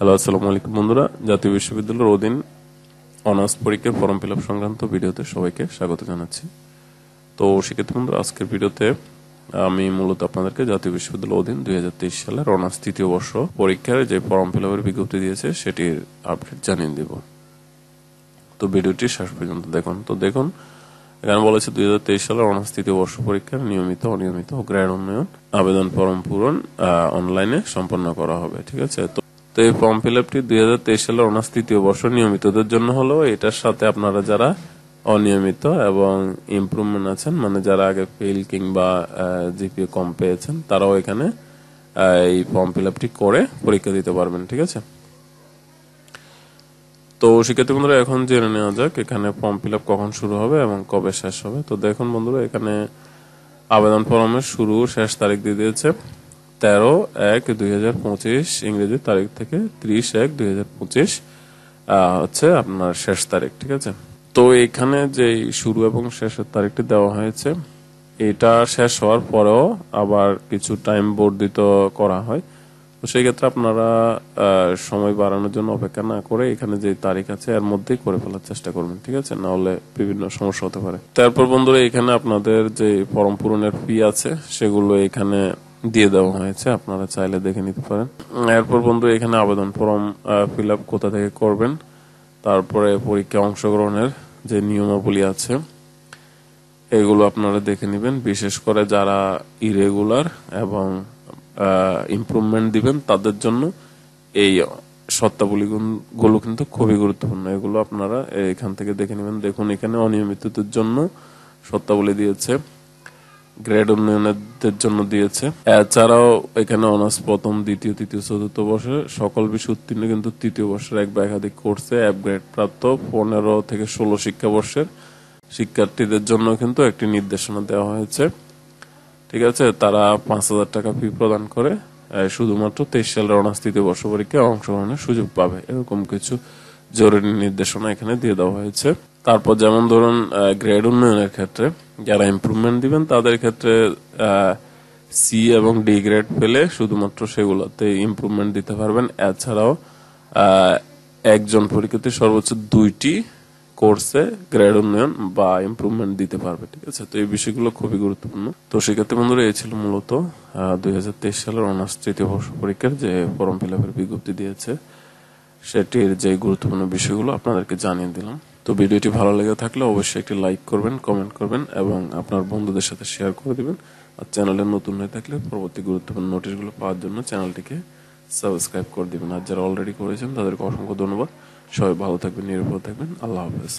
Hello, আসসালামু আলাইকুম বন্ধুরা। জাতীয় বিশ্ববিদ্যালয়ের অধীন অনার্স পরীক্ষার ফর্ম ফিল আপ সংক্রান্ত ভিডিওতে সবাইকে স্বাগত জানাচ্ছি। তো সেক্ষেত্রে বন্ধুরা, আজকের ভিডিওতে আমি মূলত আপনাদেরকে জাতীয় বিশ্ববিদ্যালয়ের অধীন 2023 সালের অনার্স তৃতীয় বর্ষ পরীক্ষার যে ফর্ম ফিল আপের বিজ্ঞপ্তি দিয়েছে সেটির আপডেট জানিয়ে দেব। তো ভিডিওটি শেষ পর্যন্ত দেখুন। এখানে বলেছে 2023 সালের অনার্স তৃতীয় বর্ষ পরীক্ষার নিয়মিত, অনিয়মিত ও গ্রেড উন্নয়ন আবেদন ফর্ম পূরণ অনলাইনে সম্পন্ন করা হবে। ঠিক আছে। তো এই ফর্ম ফিল আপটি 2023 সালের অনার্স তৃতীয় বর্ষ নিয়মিতদের জন্য হলো। এটার সাথে আপনারা যারা অনিয়মিত এবং ইমপ্রুভমেন্ট আছেন, মানে যারা আগে ফেল কিংবা জিপিএ কম পেয়েছেন, তারাও এখানে এই ফর্ম ফিল আপটি করে পরীক্ষা দিতে পারবেন। ঠিক আছে। তো শিক্ষার্থী বন্ধুরা, এখন জেনে নেওয়া যাক এখানে ফর্ম ফিল আপ কখন শুরু হবে এবং কবে শেষ হবে। তো দেখুন বন্ধুরা, এখানে আবেদন ফর্মের শুরু শেষ তারিখ দিয়ে দিয়েছে 13/1/2025 ইংরেজি তারিখ থেকে 30/1/2025 হচ্ছে আপনার শেষ তারিখ। ঠিক আছে। তো এখানে যে শুরু এবং শেষের তারিখটি দেওয়া হয়েছে, এটা শেষ হওয়ার পরেও আবার কিছু টাইম বর্ধিত করা হয়। তো সেই ক্ষেত্রে আপনারা সময় বাড়ানোর জন্য অপেক্ষা না করে এখানে যে তারিখ আছে এর মধ্যেই করে ফেলার চেষ্টা করবেন। ঠিক আছে, না হলে বিভিন্ন সমস্যা হতে পারে। তারপর বন্ধুরা, এখানে আপনাদের যে ফর্ম পূরণের ফি আছে সেগুলো এখানে দিয়ে দেওয়া হয়েছে, আপনারা চাইলে দেখে নিতে পারেন। এরপর বন্ধুরা, এখানে আবেদন ফর্ম ফিল আপ কোথা থেকে করবেন, তারপরে পরীক্ষা অংশগ্রহণের যে নিয়মাবলী আছে এগুলো আপনারা দেখে নেবেন। বিশেষ করে যারা ইরেগুলার এবং ইমপ্রুভমেন্ট দিবেন তাদের জন্য এই শর্তাবলীগুলো কিন্তু খুবই গুরুত্বপূর্ণ। এগুলো আপনারা এখান থেকে দেখে নেবেন। দেখুন, এখানে অনিয়মিতদের জন্য শর্তাবলী দিয়েছে, গ্রেড উন্নয়নের জন্য দিয়েছে। এছাড়াও এখানে অনার্স প্রথম, দ্বিতীয়, তৃতীয়, চতুর্থ বর্ষে সকল বিষয় উত্তীর্ণ কিন্তু তৃতীয় বর্ষের এক বা একাধিক কোর্সে অ্যাপ গ্রেড প্রাপ্ত 15 থেকে 16 শিক্ষাবর্ষের শিক্ষার্থীদের জন্য কিন্তু একটি নির্দেশনা দেওয়া হয়েছে। ঠিক আছে। তারা 5,000 টাকা ফি প্রদান করে শুধুমাত্র 23 সালের অনার্স তৃতীয় বর্ষ পরীক্ষায় অংশগ্রহণের সুযোগ পাবে, এরকম কিছু জরুরি নির্দেশনা এখানে দিয়ে দেওয়া হয়েছে। তারপর যেমন ধরুন, গ্রেড উন্নয়নের ক্ষেত্রে যারা ইমপ্রুভমেন্ট দিবেন তাদের ক্ষেত্রে সি এবং ডি গ্রেড পেলে শুধুমাত্র সেগুলোতে ইমপ্রুভমেন্ট দিতে পারবেন। এছাড়াও একজন পরীক্ষার্থী সর্বোচ্চ 2টি কোর্সে গ্রেড উন্নয়ন বা ইমপ্রুভমেন্ট দিতে পারবে। ঠিক আছে। তো এই বিষয়গুলো খুবই গুরুত্বপূর্ণ। তো সেক্ষেত্রে বন্ধুরা, এই ছিল মূলত 2023 সালের অনার্স তৃতীয় বর্ষ পরীক্ষার যে ফর্ম ফিল আপের বিজ্ঞপ্তি দিয়েছে সেটির যে গুরুত্বপূর্ণ বিষয়গুলো আপনাদেরকে জানিয়ে দিলাম। তো ভিডিওটি ভালো লেগে থাকলে অবশ্যই একটি লাইক করবেন, কমেন্ট করবেন এবং আপনার বন্ধুদের সাথে শেয়ার করে দিবেন। আর চ্যানেলে নতুন হয়ে থাকলে পরবর্তী গুরুত্বপূর্ণ নোটিশগুলো পাওয়ার জন্য চ্যানেলটিকে সাবস্ক্রাইব করে দিবেন। আর যারা অলরেডি করেছেন তাদেরকে অসংখ্য ধন্যবাদ। সবাই ভালো থাকবেন, নিরাপদ থাকবেন। আল্লাহ হাফেজ।